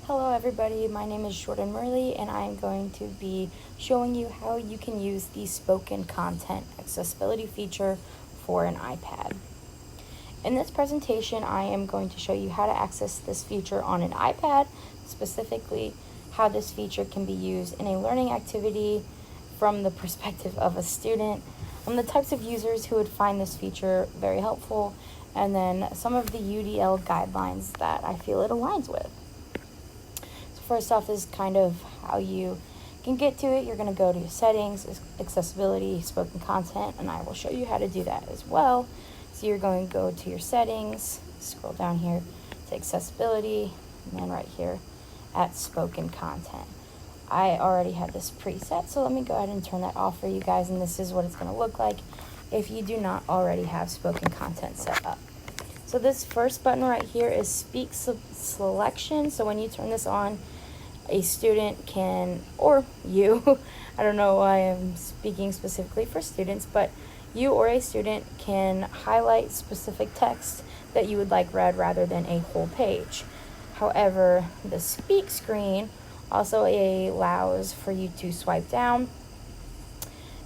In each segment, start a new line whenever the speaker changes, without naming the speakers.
Hello everybody, my name is Jordan Murley and I am going to be showing you how you can use the spoken content accessibility feature for an iPad. In this presentation, I am going to show you how to access this feature on an iPad, specifically how this feature can be used in a learning activity from the perspective of a student, the types of users who would find this feature very helpful, and then some of the UDL guidelines that I feel it aligns with. So first off is kind of how you can get to it. You're going to go to your settings, accessibility, spoken content, and I will show you how to do that as well. So you're going to go to your settings, scroll down here to accessibility, and then right here at spoken content. I already had this preset, so let me go ahead and turn that off for you guys, and this is what it's going to look like if you do not already have spoken content set up. So this first button right here is speak selection. So when you turn this on, a student can, or you, I don't know why I'm speaking specifically for students, but you or a student can highlight specific text that you would like read rather than a whole page. However, the speak screen also allows for you to swipe down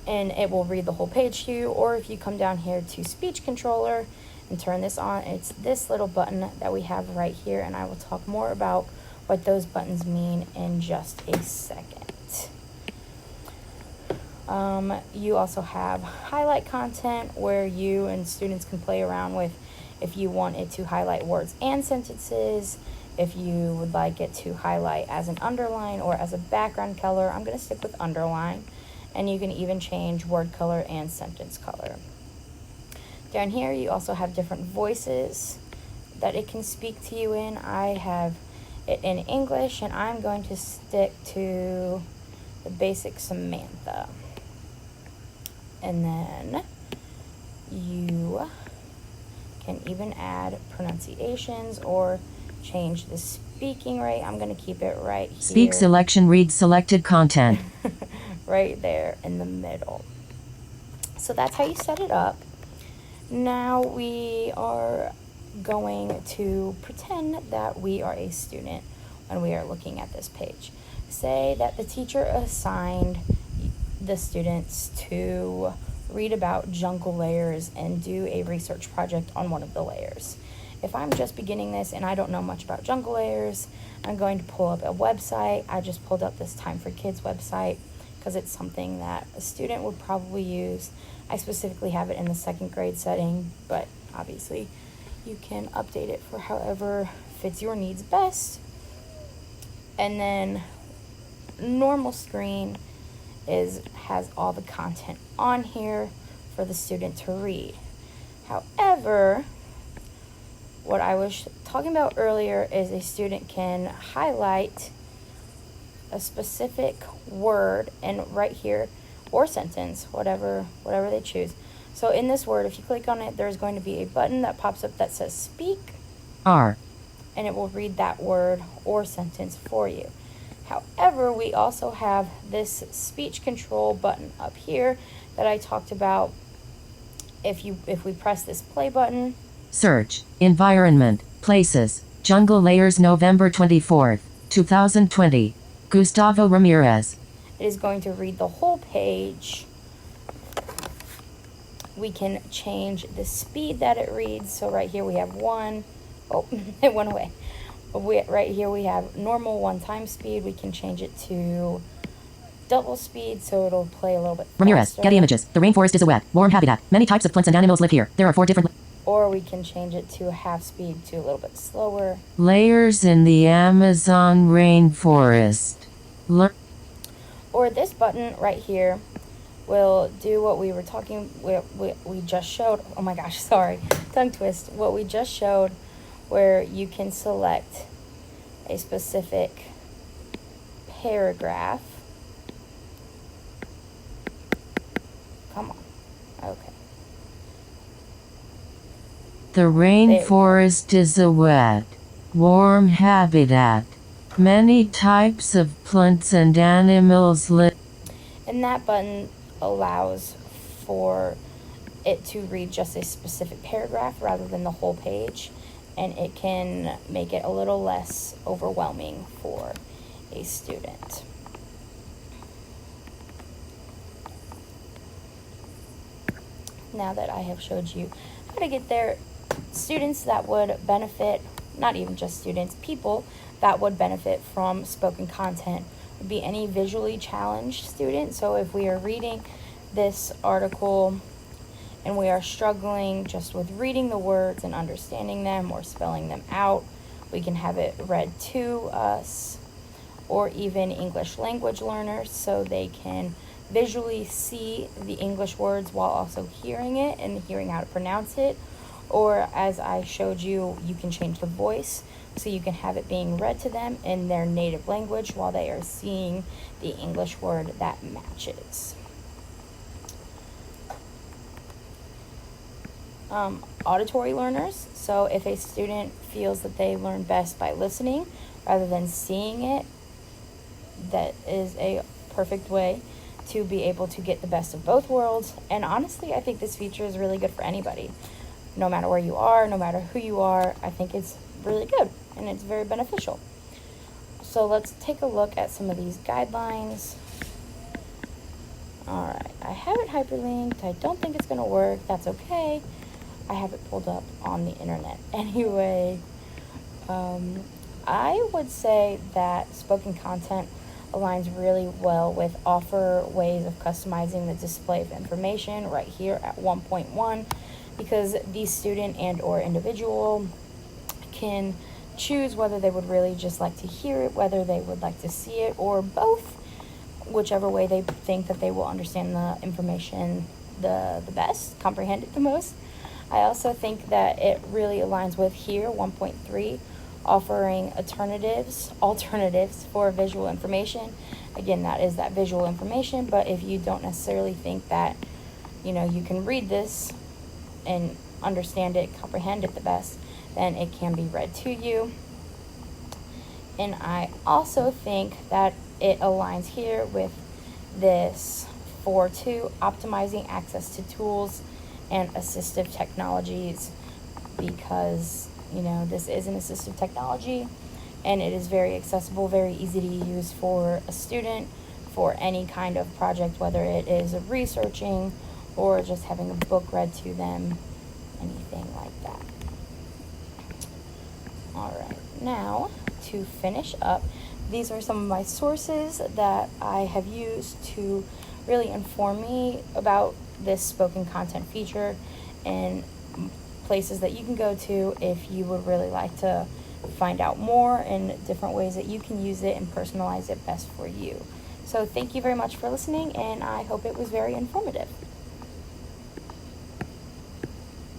and it will read the whole page to you, or if you come down here to speech controller and turn this on, it's this little button that we have right here, and I will talk more about what those buttons mean in just a second. You also have highlight content where you and students can play around with if you want it to highlight words and sentences, if you would like it to highlight as an underline or as a background color. I'm going to stick with underline, and you can even change word color and sentence color. Down here you also have different voices that it can speak to you in. I have it in English, and I'm going to stick to the basic Samantha. And then you can even add pronunciations or change the speaking rate. I'm going to keep it right here.
Speak selection, read selected content.
Right there in the middle. So that's how you set it up. Now we are going to pretend that we are a student when we are looking at this page. Say that the teacher assigned the students to read about jungle layers and do a research project on one of the layers. If I'm just beginning this and I don't know much about jungle layers, I'm going to pull up a website. I just pulled up this Time for Kids website because it's something that a student would probably use. I specifically have it in the second grade setting, but obviously you can update it for however fits your needs best. And then normal screen has all the content on here for the student to read. However, what I was talking about earlier is a student can highlight a specific word and right here, or sentence, whatever they choose. So in this word, if you click on it, there's going to be a button that pops up that says speak,
R,
and it will read that word or sentence for you. However, we also have this speech control button up here that I talked about. If we press this play button,
search, environment, places, jungle layers, November 24th, 2020, Gustavo Ramirez.
It is going to read the whole page. We can change the speed that it reads. So right here we have it went away. Right here we have normal one-time speed. We can change it to double speed, so it'll play a little bit faster.
Ramirez, Getty Images. The rainforest is a wet, warm habitat. Many types of plants and animals live here. There are 4 different...
Or we can change it to half speed to a little bit slower.
Layers in the Amazon rainforest.
Or this button right here will do what we were talking, we just showed. Oh my gosh, sorry, tongue twist. What we just showed, where you can select a specific paragraph. Come on. Okay.
The rainforest is a wet, warm habitat. Many types of plants and animals live.
And that button allows for it to read just a specific paragraph rather than the whole page. and it can make it a little less overwhelming for a student. Now that I have showed you how to get there, students that would benefit, not even just students, people that would benefit from spoken content would be any visually challenged student. So if we are reading this article and we are struggling just with reading the words and understanding them or spelling them out, we can have it read to us. Or even English language learners, so they can visually see the English words while also hearing it and hearing how to pronounce it. Or as I showed you, you can change the voice so you can have it being read to them in their native language while they are seeing the English word that matches. Auditory learners, so if a student feels that they learn best by listening rather than seeing it, that is a perfect way to be able to get the best of both worlds. And honestly, I think this feature is really good for anybody. No matter where you are, no matter who you are, I think it's really good and it's very beneficial. So let's take a look at some of these guidelines. Alright, I have it hyperlinked. I don't think it's going to work. That's okay. I have it pulled up on the internet anyway. I would say that spoken content aligns really well with offer ways of customizing the display of information right here at 1.1, because the student and or individual can choose whether they would really just like to hear it, whether they would like to see it, or both, whichever way they think that they will understand the information the best, comprehend it the most. I also think that it really aligns with here 1.3, offering alternatives for visual information. Again, that is that visual information, but if you don't necessarily think that, you can read this and understand it, comprehend it the best, then it can be read to you. And I also think that it aligns here with this 4.2, optimizing access to tools and assistive technologies, because this is an assistive technology and it is very accessible, very easy to use for a student for any kind of project, whether it is researching or just having a book read to them, anything like that. Alright, now to finish up, these are some of my sources that I have used to really inform me about this spoken content feature, and places that you can go to if you would really like to find out more and different ways that you can use it and personalize it best for you. So thank you very much for listening, and I hope it was very informative.